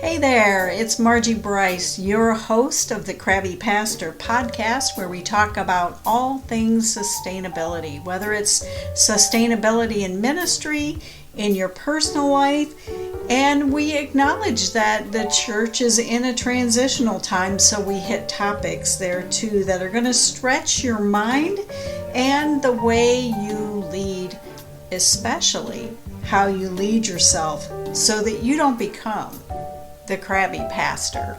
Hey there, it's Margie Bryce, your host of the Crabby Pastor podcast, where we talk about all things sustainability, whether it's sustainability in ministry, in your personal life, and we acknowledge that the church is in a transitional time, so we hit topics there too that are going to stretch your mind and the way you lead, especially how you lead yourself so that you don't become the crabby pastor.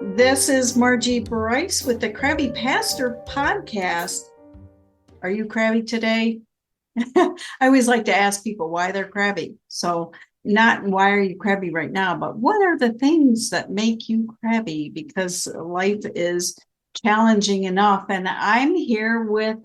This is Margie Bryce with the Crabby Pastor podcast. Are you crabby today? I always like to ask people why they're crabby. So, not why are you crabby right now, but what are the things that make you crabby? Because life is challenging enough. And I'm here with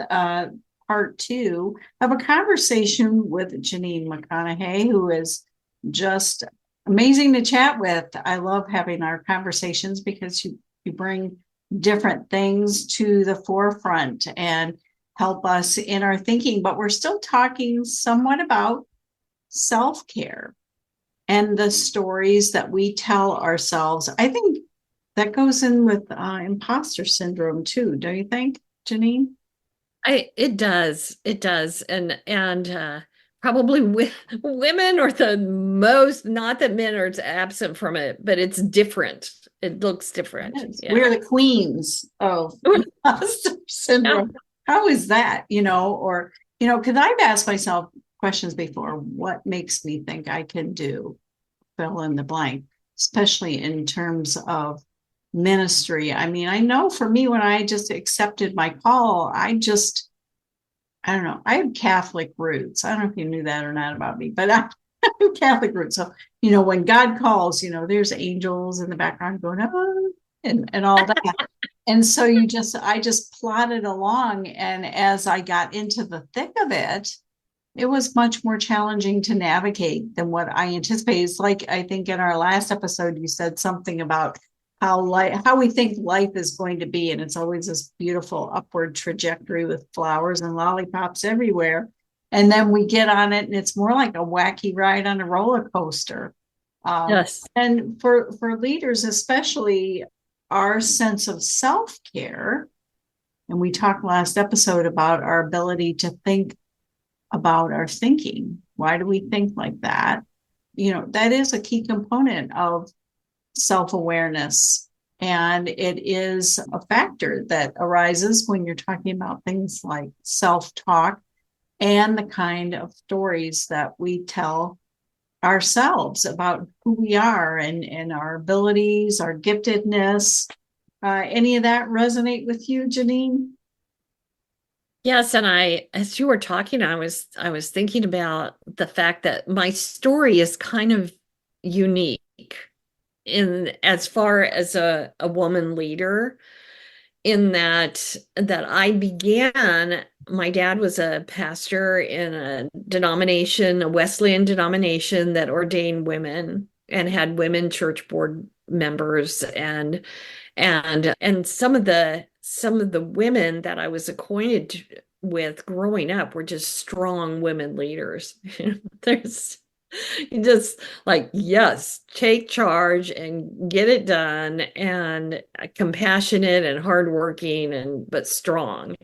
part two of a conversation with Janyne McConnaughey, who is just amazing to chat with. I love having our conversations because you bring different things to the forefront and help us in our thinking, but we're still talking somewhat about self-care and the stories that we tell ourselves. I think that goes in with imposter syndrome too, don't you think, Janyne? It does. It does. And probably women are the most, not that men are absent from it, but it's different. It looks different. Yes. Yeah. We're the queens of imposter Yeah. syndrome. How is that? Or, because I've asked myself questions before, what makes me think I can do fill in the blank, especially in terms of ministry. I mean, I know for me, when I just accepted my call, I don't know, I have Catholic roots. I don't know if you knew that or not about me, but I have Catholic roots. So, when God calls, there's angels in the background going, oh, and all that. And so I just plodded along. And as I got into the thick of it, it was much more challenging to navigate than what I anticipated. It's like, I think in our last episode, you said something about how we think life is going to be. And it's always this beautiful upward trajectory with flowers and lollipops everywhere. And then we get on it and it's more like a wacky ride on a roller coaster. Yes. And for leaders, especially, our sense of self-care, and we talked last episode about our ability to think about our thinking. Why do we think like that? That is a key component of self-awareness. And it is a factor that arises when you're talking about things like self-talk and the kind of stories that we tell ourselves about who we are and our abilities, our giftedness. Any of that resonate with you, Janyne? Yes, and as you were talking, I was thinking about the fact that my story is kind of unique in as far as a woman leader, in that I began, my dad was a pastor in a denomination, a Wesleyan denomination that ordained women and had women church board members, and some of the women that I was acquainted with growing up were just strong women leaders. There's just like, yes, take charge and get it done, and compassionate and hardworking and but strong.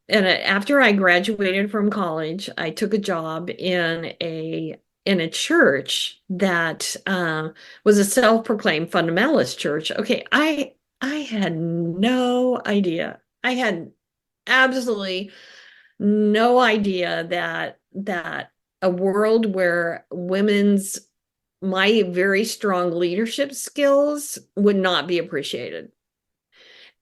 And after I graduated from college, I took a job in a church that was a self-proclaimed fundamentalist church. Okay, I had no idea. I had absolutely no idea that a world where women's my very strong leadership skills would not be appreciated.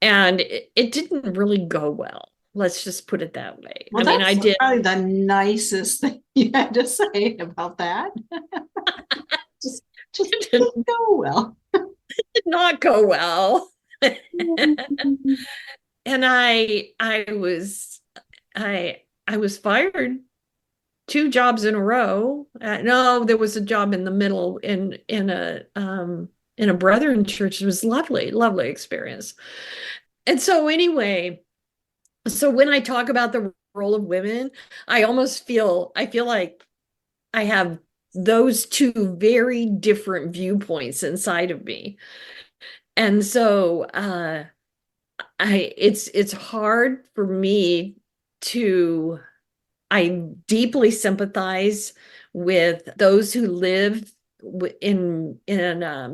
And it didn't really go well. Let's just put it that way. Well, I mean, I that's did. probably the nicest thing you had to say about that. just, just It did didn't go well. not go well. And I was fired two jobs in a row. No, there was a job in the middle in a Brethren church. It was lovely, lovely experience. And so anyway, so when I talk about the role of women, I feel like I have those two very different viewpoints inside of me. And so it's hard for me to I deeply sympathize with those who live in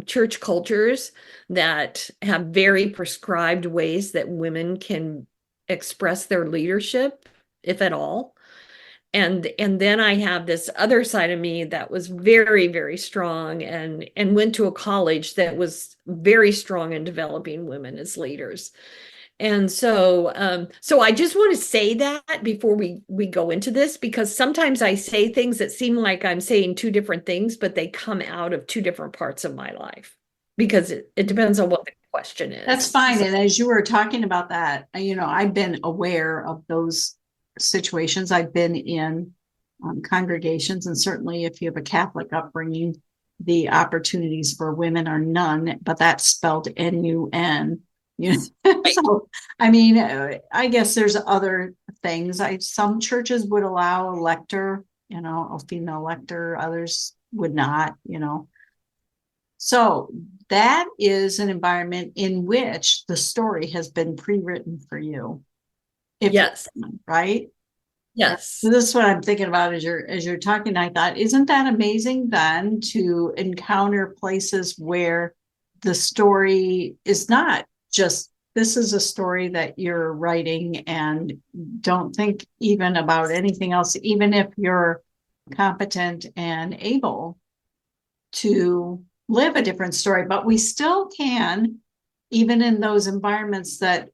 church cultures that have very prescribed ways that women can express their leadership, if at all. And then I have this other side of me that was very, very strong and went to a college that was very strong in developing women as leaders. And so I just want to say that before we go into this, because sometimes I say things that seem like I'm saying two different things, but they come out of two different parts of my life because it depends on what the question is. That's fine. So, and as you were talking about that, I've been aware of those situations. I've been in congregations, and certainly if you have a Catholic upbringing, the opportunities for women are none, but that's spelled N-U-N. So, I guess there's other things. Some churches would allow a lector, a female lector, others would not, So that is an environment in which the story has been pre-written for you. Yes. Right? Yes. So this is what I'm thinking about as you're talking. I thought, isn't that amazing then to encounter places where the story is not just, this is a story that you're writing and don't think even about anything else, even if you're competent and able to live a different story, but we still can, even in those environments that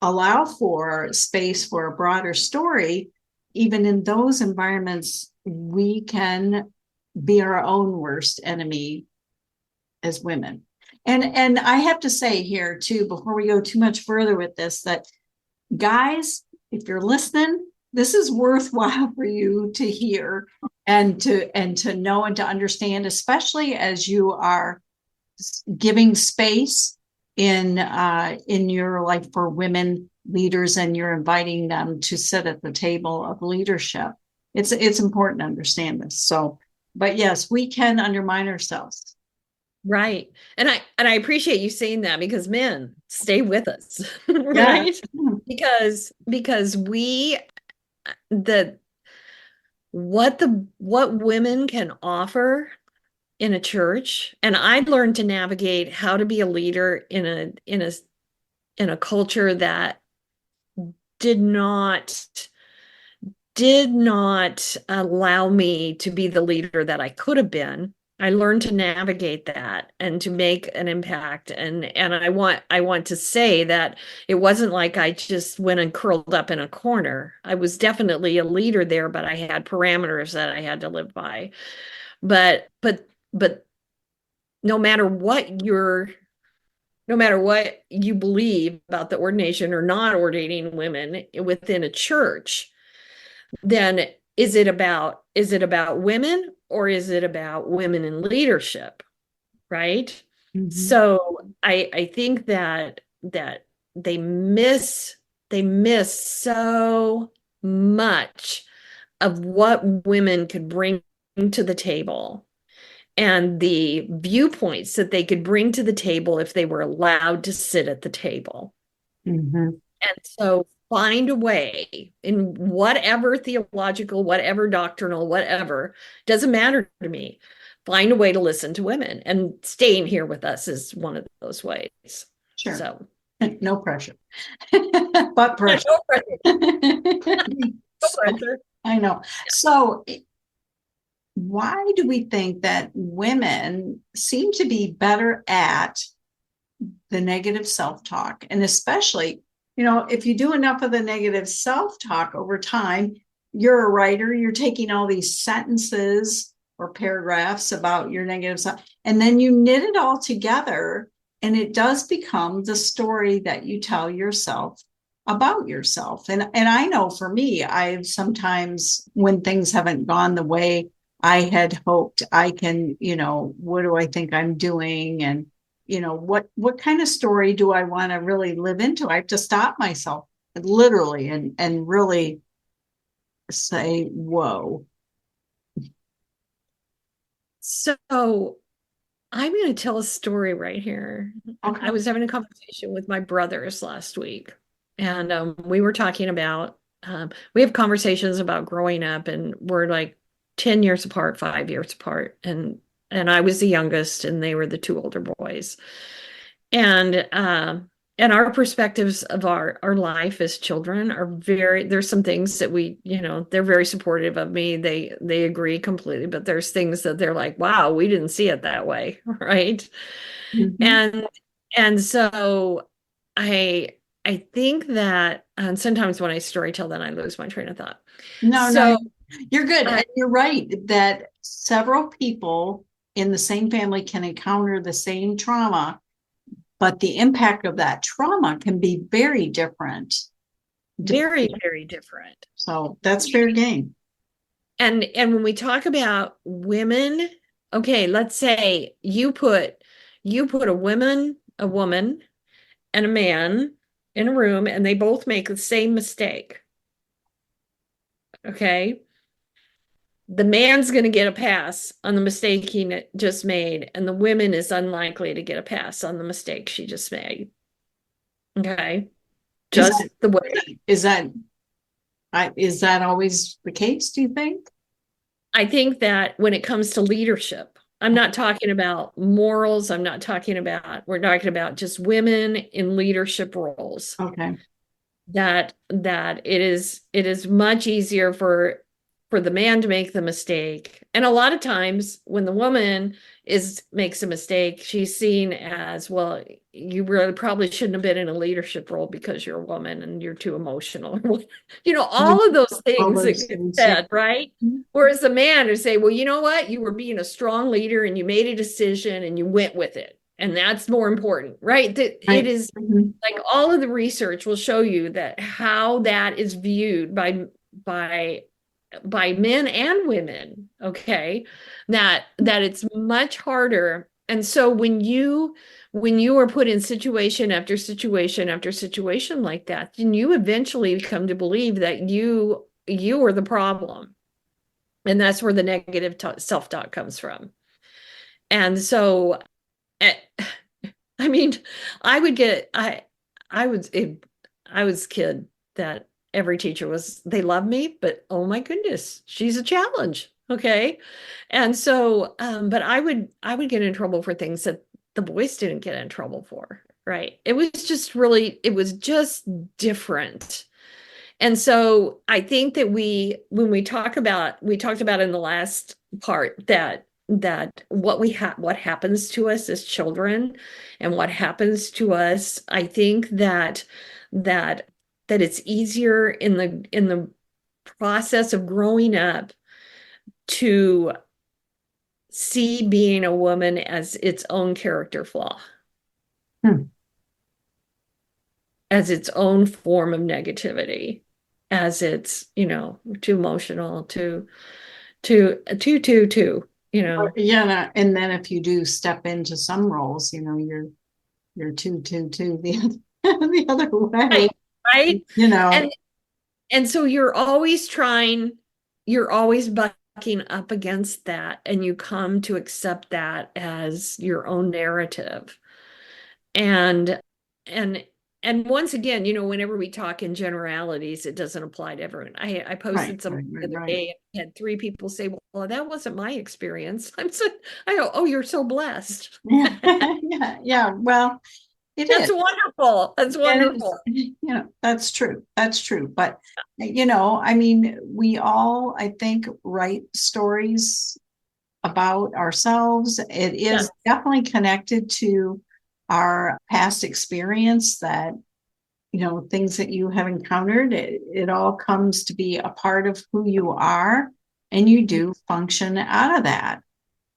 allow for space for a broader story, even in those environments, we can be our own worst enemy as women. And I have to say here too, before we go too much further with this, that guys, if you're listening, this is worthwhile for you to hear and to know and to understand, especially as you are giving space in your life for women leaders and you're inviting them to sit at the table of leadership. It's important to understand this. So, but yes, we can undermine ourselves. Right. And I appreciate you saying that, because men, stay with us. Right? Yeah. Because what women can offer in a church, and I learned to navigate how to be a leader in a culture that did not allow me to be the leader that I could have been. I learned to navigate that and to make an impact. And I want to say that it wasn't like I just went and curled up in a corner. I was definitely a leader there, but I had parameters that I had to live by. But no matter what you believe about the ordination or not ordaining women within a church, then is it about women, or is it about women in leadership? Right? Mm-hmm. So I think that they miss so much of what women could bring to the table and the viewpoints that they could bring to the table if they were allowed to sit at the table. Mm-hmm. And so find a way, in whatever theological, whatever doctrinal, whatever, doesn't matter to me. Find a way to listen to women, and staying here with us is one of those ways. Sure. So no pressure, but pressure. No pressure. No pressure. I know. So why do we think that women seem to be better at the negative self-talk? And especially, if you do enough of the negative self-talk over time, you're a writer, you're taking all these sentences or paragraphs about your negative self, and then you knit it all together, and it does become the story that you tell yourself about yourself. And I know for me, I've sometimes, when things haven't gone the way I had hoped, I can, what do I think I'm doing? And what kind of story do I want to really live into? I have to stop myself literally and really say, whoa. So I'm going to tell a story right here. I Okay. was having a conversation with my brothers last week, and we were talking about, we have conversations about growing up, and we're like 10 years apart, 5 years apart. And I was the youngest, and they were the two older boys. And our perspectives of our life as children are very, there's some things that they're very supportive of me. They agree completely, but there's things that they're like, wow, we didn't see it that way, right? Mhm. And and so I I think that, and sometimes when I storytell, then I lose my train of thought. No, So you're good. I And you're right that several people in the same family can encounter the same trauma, but the impact of that trauma can be very different. very, very different. So that's fair game. And when we talk about women, okay, let's say you put a woman and a man in a room, and they both make the same mistake. Okay. The man's going to get a pass on the mistake he just made, and the woman is unlikely to get a pass on the mistake she just made. Okay. Is Just that the way. is that is that always the case, do you think? I think that when it comes to leadership, I'm not talking about morals. We're talking about just women in leadership roles. Okay. That it is much easier for the man to make the mistake. And a lot of times when the woman makes a mistake, she's seen as, well, you really probably shouldn't have been in a leadership role because you're a woman and you're too emotional. All of those All things that those get things. Yeah. said, right? Whereas the man would say, well, you know what? You were being a strong leader and you made a decision and you went with it. And that's more important, right? That it Right. is Mhm. like all of the research will show you that how that is viewed by by men and women, okay, that it's much harder. And so when you are put in situation after situation after situation like that, then you eventually come to believe that you are the problem, and that's where the negative self-talk comes from. And so eh, I mean, I would get I was I was a kid that every teacher was, they love me, but oh my goodness, she's a challenge. Okay. And so but I would get in trouble for things that the boys didn't get in trouble for. Right. It was just different. And so I think that when we talked about in the last part that what happens to us as children and what happens to us, I think that that it's easier in the process of growing up to see being a woman as its own character flaw, Hmm. as its own form of negativity, as it's, too emotional, too. Yeah, and then if you do step into some roles, you're two the other, the other way. Right, right. You know, And so you're always bucking up against that, and you come to accept that as your own narrative. And and and once again, whenever we talk in generalities, it doesn't apply to everyone. I right, posted something right, the right, other right. day and had three people say, well, that wasn't my experience. I go, oh, you're so blessed. Yeah, yeah, yeah. Well, it That's is. wonderful. That's It is. wonderful. That's true. That's true. But I mean, we all, I think, write stories about ourselves. It Yeah, is definitely connected to our past experience that, things that you have encountered. It all comes to be a part of who you are, and you do function out of that.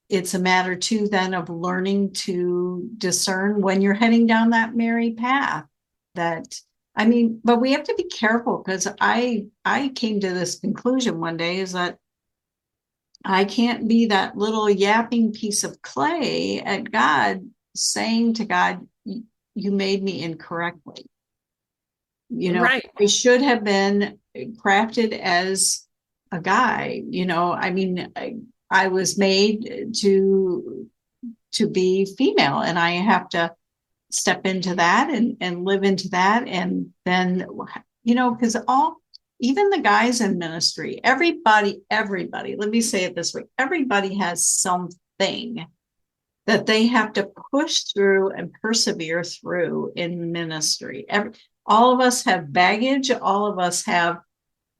It's a matter too then of learning to discern when you're heading down that merry path. That I mean, but we have to be careful because I came to this conclusion one day is that I can't be that little yapping piece of clay at God saying to God, you made me incorrectly. right. I should have been crafted as a guy. I mean, I was made to be female, and I have to step into that and live into that. And then, because even the guys in ministry, everybody, let me say it this way, everybody has something that they have to push through and persevere through in ministry. All of us have baggage, all of us have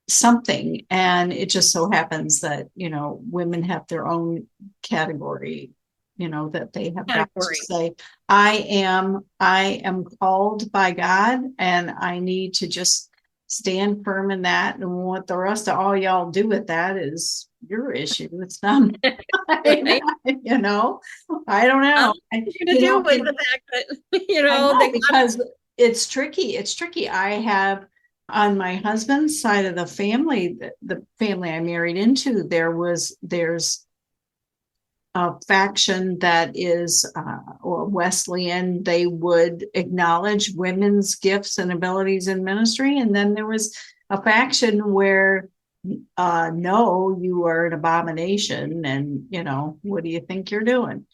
something, and it just so happens that women have their own category, that they have got to say, I am called by God, and I need to just stand firm in that, and what the rest of all y'all do with that is your issue. It's not mine. Right. I don't know. What to do with the fact that because it's tricky. I have, on my husband's side of the family, the family I married into, there's a faction that is or Wesleyan. They would acknowledge women's gifts and abilities in ministry, and then there was a faction where no, you are an abomination, and what do you think you're doing?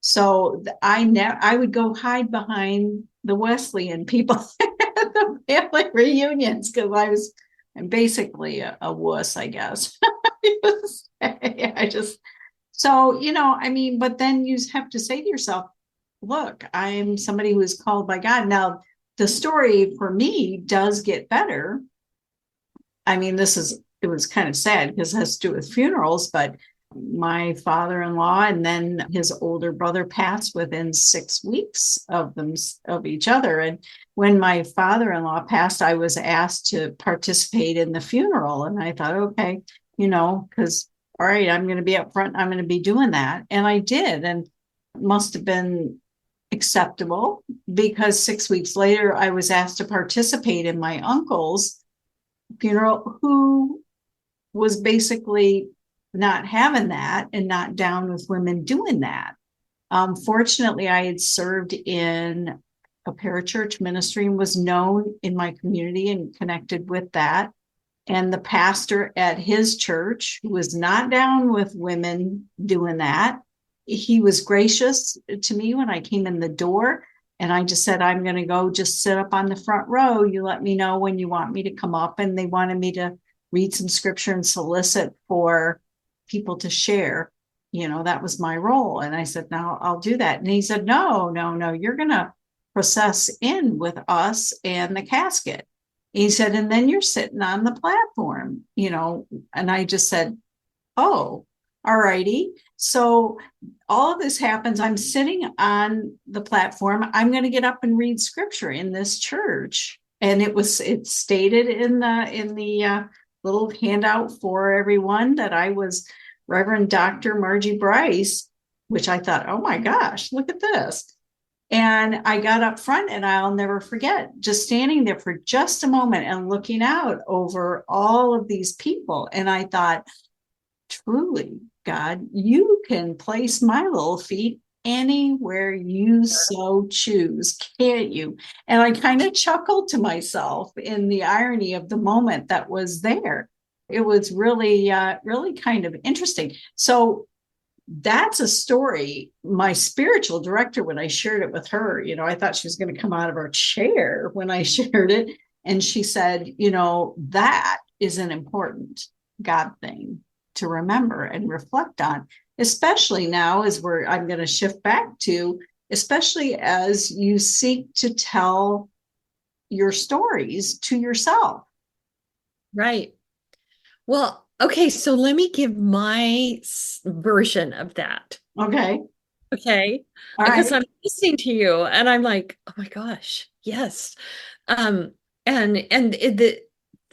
So I would go hide behind the Wesleyan people at the family reunions, because I'm basically a wuss, I guess. But then you have to say to yourself, look, I'm somebody who is called by God. Now, the story for me does get better. I mean, it was kind of sad because it has to do with funerals, but my father-in-law and then his older brother passed within 6 weeks of each other. And when my father-in-law passed, I was asked to participate in the funeral. And I thought, okay, because, all right, I'm going to be up front. I'm going to be doing that. And I did. And it must have been acceptable, because 6 weeks later, I was asked to participate in my uncle's funeral, who was basically not having that and not down with women doing that. Fortunately, I had served in a parachurch ministry and was known in my community and connected with that. And the pastor at his church, who was not down with women doing that, he was gracious to me when I came in the door. And I just said, I'm going to go just sit up on the front row. You let me know when you want me to come up. And they wanted me to read some scripture and solicit for people to share. That was my role. And I said, no, I'll do that. And he said, no, you're going to process in with us and the casket. He said, and then you're sitting on the platform, and I just said, oh, all righty. So all of this happens. I'm sitting on the platform. I'm going to get up and read scripture in this church. And it's stated in the little handout for everyone that I was Reverend Dr. Margie Bryce, which I thought, oh my gosh, look at this. And I got up front, and I'll never forget just standing there for just a moment and looking out over all of these people. And I thought, truly, God, you can place my little feet anywhere you so choose, can't you? And I kind of chuckled to myself in the irony of the moment that was there. It was really, really kind of interesting. So that's a story. My spiritual director, when I shared it with her, I thought she was going to come out of her chair when I shared it. And she said, that is an important God thing to remember and reflect on, especially now I'm going to shift back to, especially as you seek to tell your stories to yourself. Right. Well, okay, so let me give my version of that. Okay. Because I'm listening to you and I'm like, oh my gosh, yes. And the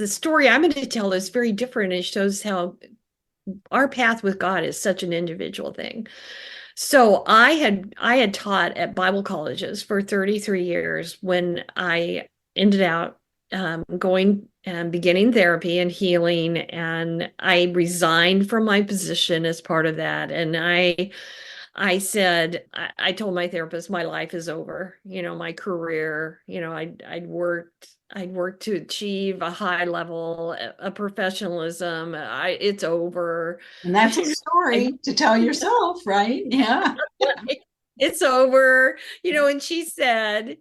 story I'm going to tell is very different. It shows how our path with God is such an individual thing. So I had taught at Bible colleges for 33 years when I ended out going and beginning therapy and healing, and I resigned from my position as part of that. And I said, I told my therapist my life is over, my career, I'd worked to achieve a high level, a professionalism. It's over. And that's a I, story to tell yourself, right? Yeah. it's over, and she said,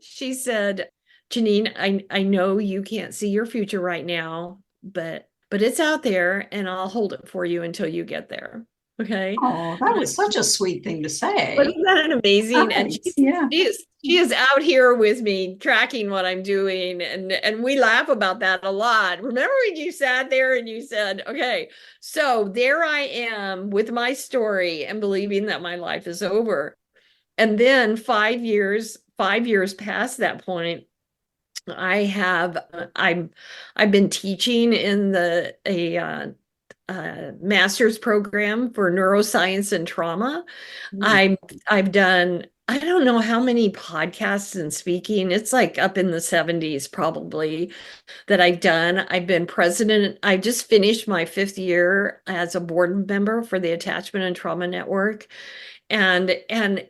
Janyne, I know you can't see your future right now, but it's out there and I'll hold it for you until you get there. Okay. Oh, that was such a sweet thing to say. Wasn't that amazing? And Nice. Yeah. she is out here with me tracking what I'm doing, and we laugh about that a lot. Remember when you sat there and you said, okay, so there I am with my story and believing that my life is over. And then 5 years past that point, I've been teaching in a master's program for neuroscience and trauma. Mm. I've done, I don't know how many podcasts and speaking. It's like up in the 70s probably that I've done. I've been president. I just finished my 5th year as a board member for the Attachment and Trauma Network. And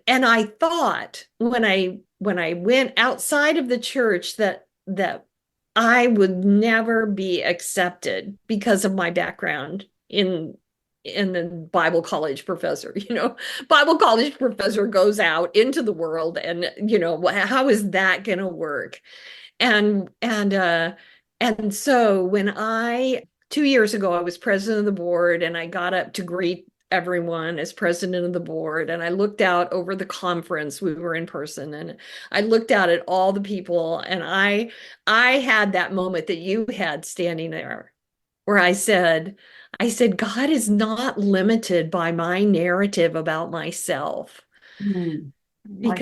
I thought when I went outside of the church that I would never be accepted because of my background in the Bible college professor. Bible college professor goes out into the world, and how is that going to work? And so when 2 years ago, I was president of the board, and I got up to greet everyone as president of the board, and I looked out over the conference. We were in person, and I looked out at all the people, and I had that moment that you had standing there, where I said, God is not limited by my narrative about myself, Mm. Like,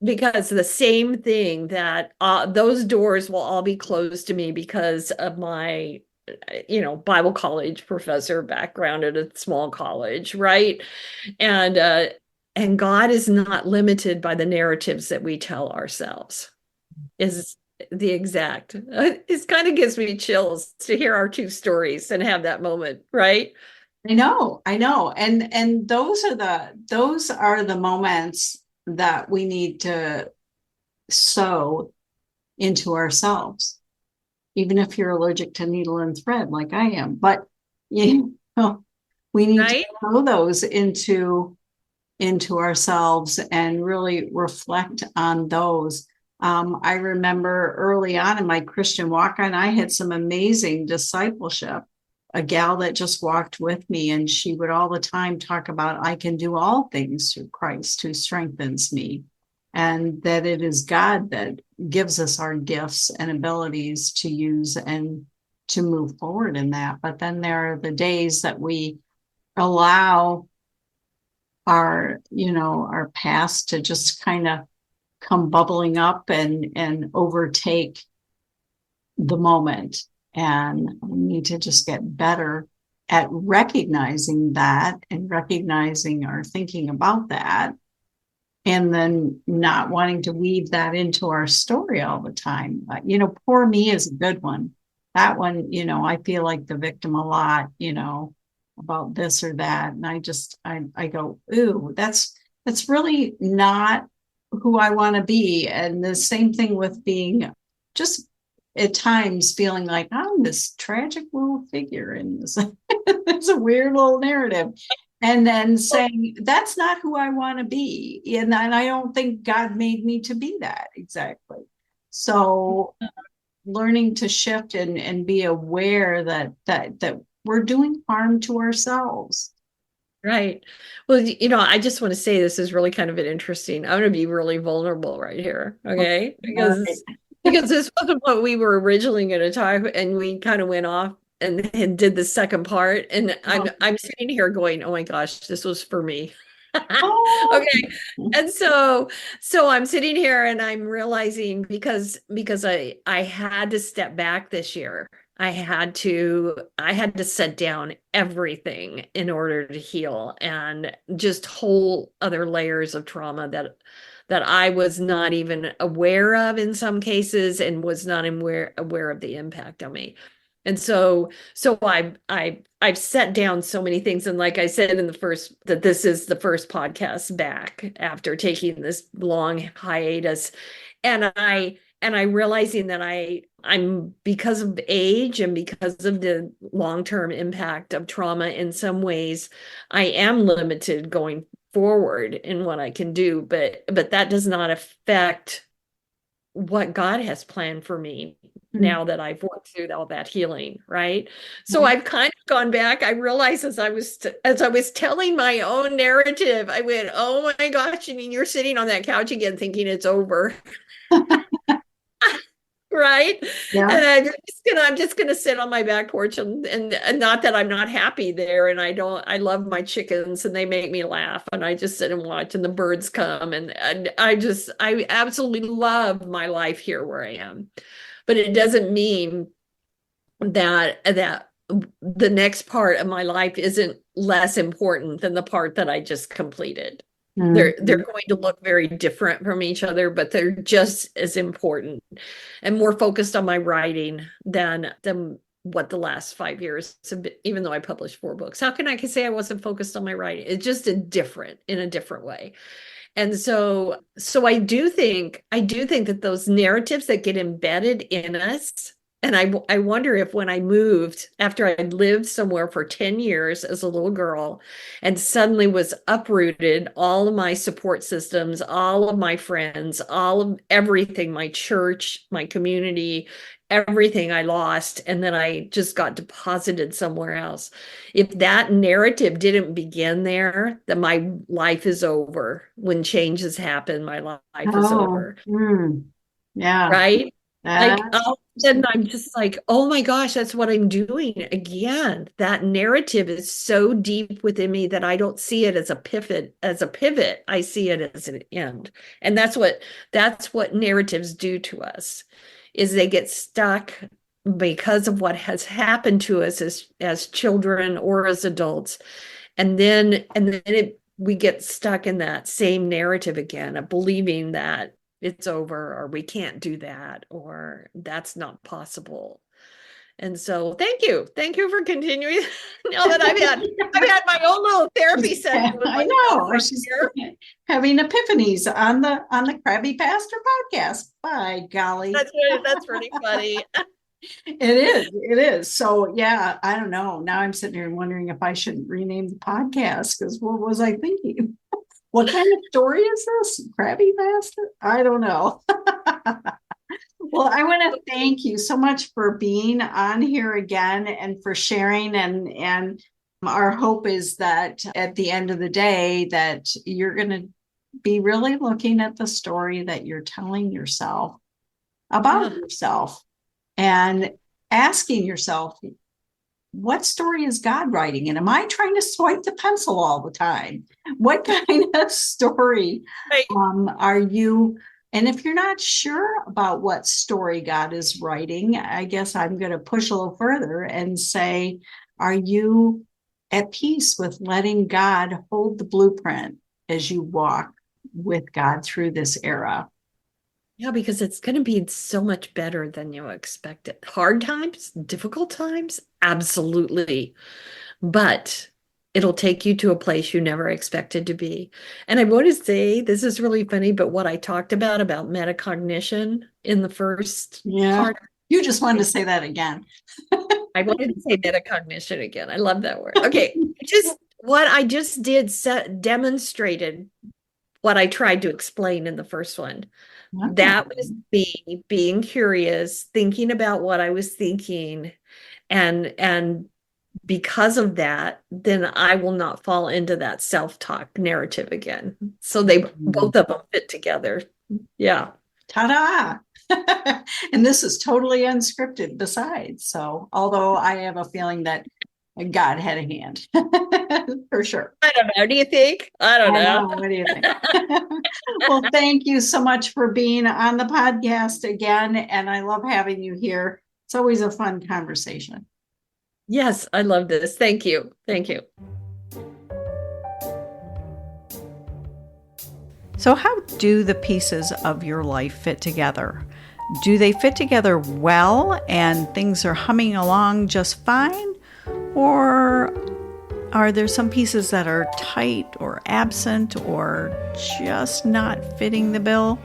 because the same thing that those doors will all be closed to me because of my Bible college professor background at a small college, right? And God is not limited by the narratives that we tell ourselves. Is the exact it kind of gives me chills to hear our two stories and have that moment, right? I know. And those are the moments that we need to sow into ourselves, even if you're allergic to needle and thread like I am. But you know, we need to Right. sow those into ourselves and really reflect on those. I remember early on in my Christian walk, and I had some amazing discipleship. A gal that just walked with me, and she would all the time talk about, I can do all things through Christ who strengthens me, and that it is God that gives us our gifts and abilities to use and to move forward in that. But then there are the days that we allow our past to just kind of come bubbling up and overtake the moment. And we need to just get better at recognizing that and recognizing our thinking about that, and then not wanting to weave that into our story all the time. But, poor me is a good one. That one, I feel like the victim a lot, about this or that. And I go, ooh, that's really not who I want to be. And the same thing with being just at times feeling like I'm this tragic little figure in this. It's a weird little narrative. And then saying, that's not who I want to be. And I don't think God made me to be that exactly. So learning to shift and be aware that we're doing harm to ourselves. Right. Well, I just want to say this is really kind of an interesting. I'm going to be really vulnerable right here, okay? All right. Because this wasn't what we were originally going to talk, and we kind of went off and did the second part, and I'm sitting here going, "Oh my gosh, this was for me." Oh, Okay. And so I'm sitting here and I'm realizing, because I had to step back this year. I had to set down everything in order to heal, and just whole other layers of trauma that I was not even aware of in some cases, and was not aware of the impact on me. And so I've set down so many things. And like I said in the first, that this is the first podcast back after taking this long hiatus. And I realizing that I'm because of age and because of the long-term impact of trauma in some ways, I am limited going forward in what I can do, but that does not affect what God has planned for me now that I've worked through all that healing, right? So I've kind of gone back. I realized as I was telling my own narrative, I went, "Oh my gosh, I mean, you're sitting on that couch again thinking it's over." Right. Yeah. And I'm just gonna sit on my back porch and not that I'm not happy there. And I love my chickens and they make me laugh. And I just sit and watch and the birds come. And I absolutely love my life here where I am. But it doesn't mean that the next part of my life isn't less important than the part that I just completed. They're going to look very different from each other, but they're just as important and more focused on my writing than what the last 5 years have been, even though I published 4 books. How can I say I wasn't focused on my writing? It's just in a different way. And so I do think that those narratives that get embedded in us, and I wonder if when I moved, after I'd lived somewhere for 10 years as a little girl and suddenly was uprooted, all of my support systems, all of my friends, all of everything, my church, my community, everything I lost, and then I just got deposited somewhere else. If that narrative didn't begin there, then my life is over. When changes happen, my life is over. Yeah. Right? Like all of a sudden I'm just like, oh my gosh, that's what I'm doing again. That narrative is so deep within me that I don't see it as a pivot. I see it as an end. And that's what narratives do to us, is they get stuck because of what has happened to us as children or as adults. And then we get stuck in that same narrative again of believing that it's over, or we can't do that, or that's not possible. And so thank you for continuing. Now that I've had my own little therapy session with I know she's having epiphanies on the Crabby Pastor podcast. By golly, that's pretty funny. It is. So yeah, I don't know. Now I'm sitting here wondering if I should rename the podcast, because what was I thinking? What kind of story is this? Crabby Pastor? I don't know. Well, I want to thank you so much for being on here again and for sharing. And our hope is that at the end of the day, that you're going to be really looking at the story that you're telling yourself about yourself and asking yourself, what story is God writing? And am I trying to swipe the pencil all the time? What kind of story are you? And if you're not sure about what story God is writing, I guess I'm going to push a little further and say, are you at peace with letting God hold the blueprint as you walk with God through this era? Yeah, because it's going to be so much better than you expected. Hard times, difficult times, absolutely. But it'll take you to a place you never expected to be. And I want to say, this is really funny, but what I talked about metacognition in the first part. You just wanted to say that again. I wanted to say metacognition again. I love that word. Okay. What I just did demonstrated what I tried to explain in the first one. Okay. That was me being curious, thinking about what I was thinking, and because of that, then I will not fall into that self-talk narrative again. So both of them fit together. Yeah. Ta-da! And this is totally unscripted besides. So although I have a feeling that God had a hand for sure. I don't know. Do you think? I don't know. What do you think? Well, thank you so much for being on the podcast again. And I love having you here. It's always a fun conversation. Yes, I love this. Thank you. Thank you. So how do the pieces of your life fit together? Do they fit together well and things are humming along just fine? Or are there some pieces that are tight or absent or just not fitting the bill?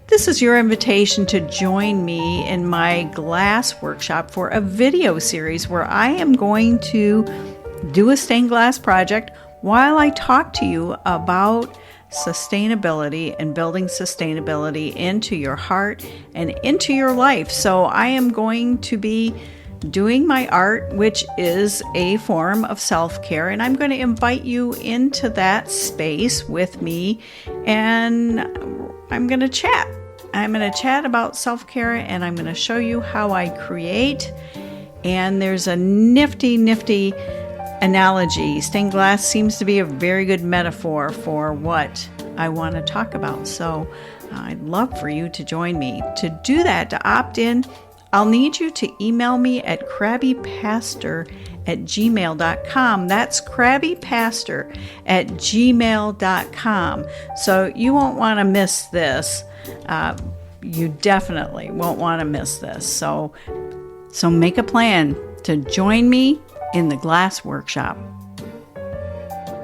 This is your invitation to join me in my glass workshop for a video series where I am going to do a stained glass project while I talk to you about sustainability and building sustainability into your heart and into your life. So I am going to be doing my art, which is a form of self-care, and I'm going to invite you into that space with me, and I'm going to chat. I'm going to chat about self-care, and I'm going to show you how I create. And there's a nifty analogy. Stained glass seems to be a very good metaphor for what I want to talk about. So I'd love for you to join me. To do that, to opt in, I'll need you to email me at crabbypastor@gmail.com. That's crabbypastor@gmail.com. So you won't want to miss this. You definitely won't want to miss this. So make a plan to join me in the glass workshop.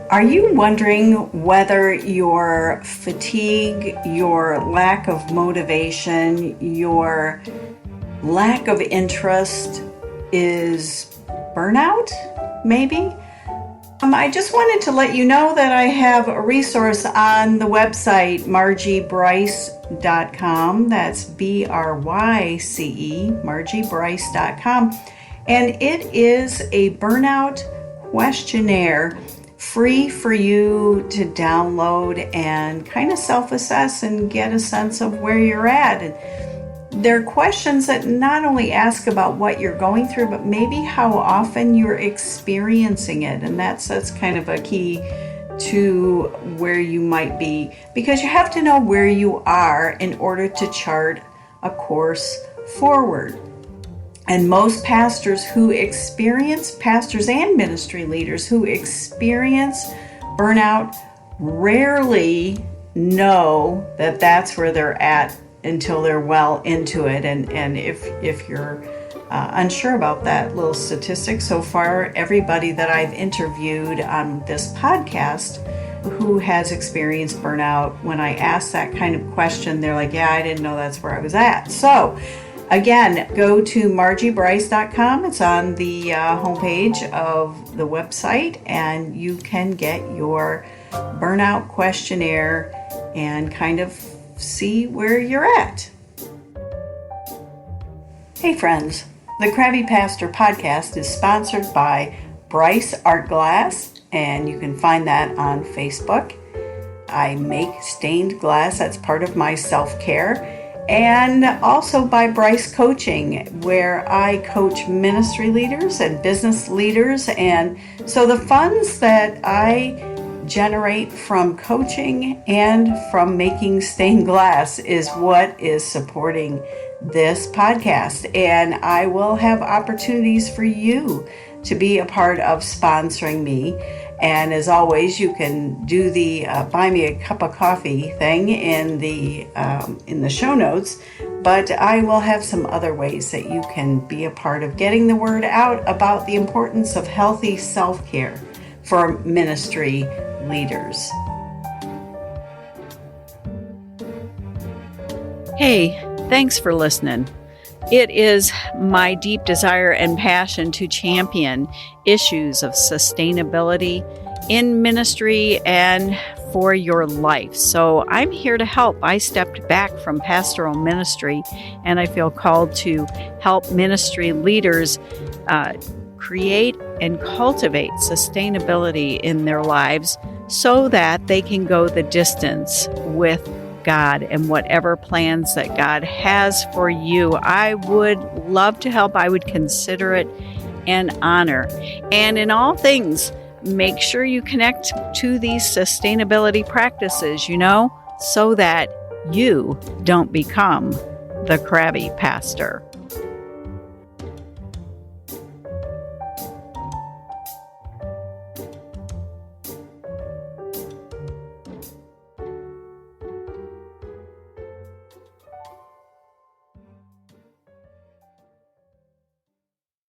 Are you wondering whether your fatigue, your lack of motivation, your lack of interest is burnout, maybe? I just wanted to let you know that I have a resource on the website, margiebryce.com. That's BRYCE, margiebryce.com. And it is a burnout questionnaire free for you to download and kind of self-assess and get a sense of where you're at. And there are questions that not only ask about what you're going through, but maybe how often you're experiencing it. And that's kind of a key to where you might be, because you have to know where you are in order to chart a course forward. And most pastors and ministry leaders who experience burnout rarely know that that's where they're at until they're well into it. And if you're unsure about that little statistic, so far everybody that I've interviewed on this podcast who has experienced burnout, when I ask that kind of question, they're like, yeah, I didn't know that's where I was at. So again, go to margiebryce.com. It's on the homepage of the website, and you can get your burnout questionnaire and kind of see where you're at. Hey friends, the Crabby Pastor podcast is sponsored by Bryce Art Glass, and you can find that on Facebook. I make stained glass, that's part of my self-care. And also by Bryce Coaching, where I coach ministry leaders and business leaders. And so the funds that I generate from coaching and from making stained glass is what is supporting this podcast. And I will have opportunities for you to be a part of sponsoring me. And as always, you can do the buy me a cup of coffee thing in the show notes. But I will have some other ways that you can be a part of getting the word out about the importance of healthy self-care for ministry leaders. Hey, thanks for listening. It is my deep desire and passion to champion issues of sustainability in ministry and for your life. So I'm here to help. I stepped back from pastoral ministry, and I feel called to help ministry leaders create and cultivate sustainability in their lives so that they can go the distance with God and whatever plans that God has for you. I would love to help. I would consider it an honor. And in all things, make sure you connect to these sustainability practices, so that you don't become the crabby pastor.